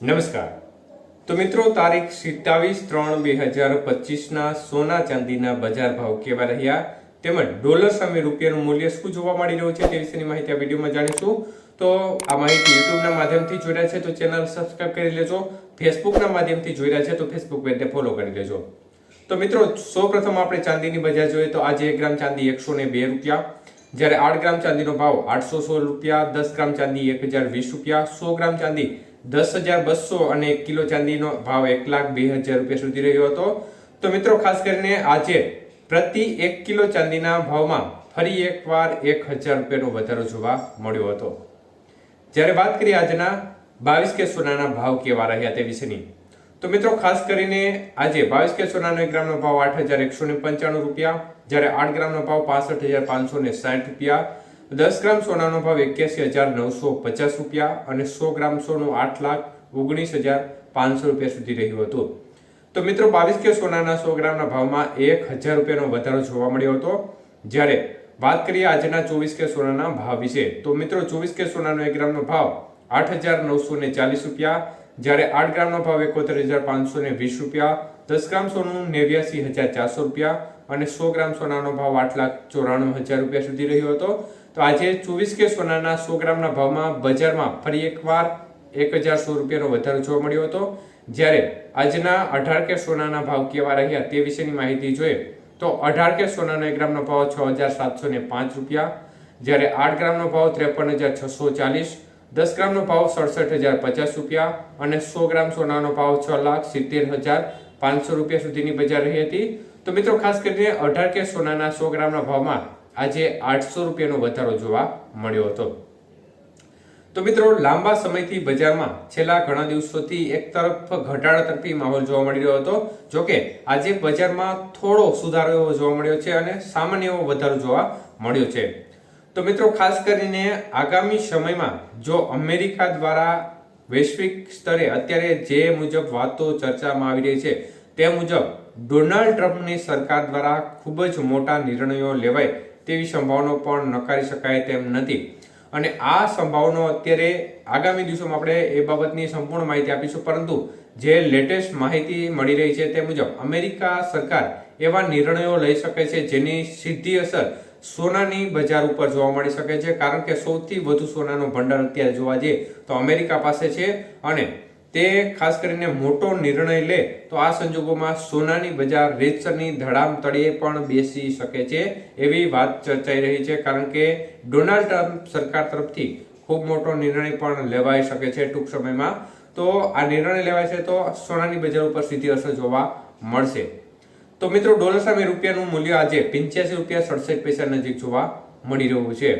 નમસ્કાર। તો મિત્રો તારીખ 27/3/2025 સોના ચાંદીના બજાર ભાવ કેવા રહ્યા તેમજ ડોલર સામે રૂપિયાનું મૂલ્ય શું જોવા મળી રહ્યું છે તે વિશેની માહિતી આ વિડીયોમાં જાણીશું। તો આ માહિતી યુટ્યુબના માધ્યમથી જોઈ રહ્યા છે તો ચેનલ સબસ્ક્રાઇબ કરી લેજો, ફેસબુકના માધ્યમથી જોઈ રહ્યા છે તો ફેસબુક પેજને ફોલો કરી લેજો। તો મિત્રો સૌપ્રથમ આપણે ચાંદીની બજાર જોઈએ તો આજે 1 ગ્રામ ચાંદી 102 રૂપિયા, જ્યારે 8 ગ્રામ ચાંદીનો ભાવ 816 રૂપિયા, 10 ગ્રામ ચાંદી 1020 રૂપિયા, 100 ગ્રામ ચાંદી 10,200 અને 1 કિલો ચાંદીનો ભાવ 1,02,000 રૂપિયા સુધી રહ્યો હતો। તો મિત્રો ખાસ કરીને આજે પ્રતિ 1 કિલો ચાંદીના ભાવમાં ફરી એકવાર 1,000 રૂપિયાનો વધારો જોવા મળ્યો હતો। જ્યારે વાત કરીએ આજના 22 કે સોનાના ભાવ કેવા રહ્યા તે વિશેની, તો મિત્રો ખાસ કરીને આજે 22 કે સોનાનો 1 ગ્રામનો ભાવ 8,195 રૂપિયા, જ્યારે 8 ગ્રામનો ભાવ 65,560 રૂપિયા, 10 ગ્રામ સોનાનો ભાવ 81,950 રૂપિયા અને 100 ગ્રામ સોનું 8,19,500 રૂપિયા સુધી રહ્યું હતું। તો મિત્રો 22 કે સોનાના 100 ગ્રામના ભાવમાં 1,000 રૂપિયાનો વધારો જોવા મળ્યો હતો। જ્યારે વાત કરીએ આજના 24 કે સોનાના ભાવ વિશે, તો મિત્રો 24 કે સોનાનો 1 ગ્રામનો ભાવ 8,940 રૂપિયા, જ્યારે 8 ગ્રામનો ભાવ 71,520 રૂપિયા, 10 ગ્રામ સોનું 89,400 રૂપિયા અને 100 ગ્રામ સોનાનો ભાવ 8,94,000 રૂપિયા સુધી રહ્યો હતો। તો આજે 24 કે સોનાના 100 ગ્રામના ભાવમાં બજારમાં ફરી એકવાર 1,100 રૂપિયાનો વધારો જોવા મળ્યો હતો। જ્યારે આજના 18 કે સોનાના ભાવ કેવા રહ્યા તે વિશેની માહિતી જોઈએ તો 18 કે સોનાનો 1 ગ્રામનો ભાવ 6,705 રૂપિયા, જ્યારે 8 ગ્રામનો ભાવ 53,640, 10 ગ્રામનો ભાવ 67,050 રૂપિયા અને 100 ગ્રામ સોનાનો ભાવ 6,70,500 રૂપિયા સુધીની બજાર રહી હતી। તો મિત્રો ખાસ કરીને 18 કે સોનાના 100 ગ્રામના ભાવમાં આજે 800 રૂપિયાનો વધારો જોવા મળ્યો હતો। તો મિત્રો લાંબા સમયથી બજારમાં છેલ્લા ઘણા દિવસોથી એક તરફ ઘટાડા તરફી માહોલ જોવા મળી રહ્યો હતો, જોકે આજે બજારમાં થોડો સુધારો એવો જોવા મળ્યો છે અને સામાન્ય એવો વધારો જોવા મળ્યો છે। તો મિત્રો ખાસ કરીને આગામી સમયમાં જો અમેરિકા દ્વારા વૈશ્વિક સ્તરે અત્યારે જે મુજબ વાતો ચર્ચામાં આવી રહી છે તે મુજબ ડોનાલ્ડ ટ્રમ્પની સરકાર દ્વારા ખૂબ જ મોટા નિર્ણયો લેવાય તેવી સંભાવના પણ નકારી શકાય તેમ નથી અને આ સંભાવના અત્યારે આગામી દિવસોમાં આપણે એ બાબતની સંપૂર્ણ માહિતી આપીશું, પરંતુ જે લેટેસ્ટ માહિતી મળી રહી છે તે મુજબ અમેરિકા સરકાર એવા નિર્ણયો લઈ શકે છે જેની સીધી અસર સોનાની બજાર ઉપર જોવા મળી શકે છે, કારણ કે સૌથી વધુ સોનાનો ભંડાર અત્યારે જોવા જઈએ તો અમેરિકા પાસે છે અને તે ખાસ કરીને મોટો નિર્ણય લે તો આ સંજોગોમાં સોનાની બજાર રેતસરની ધડામ તળિયે પણ બેસી શકે છે એવી વાત ચર્ચાઈ રહી છે, કારણ કે ડોનાલ્ડ ટ્રમ્પ સરકાર તરફથી ખૂબ મોટો નિર્ણય પણ લેવાઈ શકે છે ટૂંક સમયમાં। તો આ નિર્ણય લેવાય છે તો સોનાની બજાર ઉપર સીધી અસર જોવા મળશે। તો મિત્રો ડોલર સામે રૂપિયાનું મૂલ્ય આજે 85.67 રૂપિયા નજીક જોવા મળી રહ્યું છે।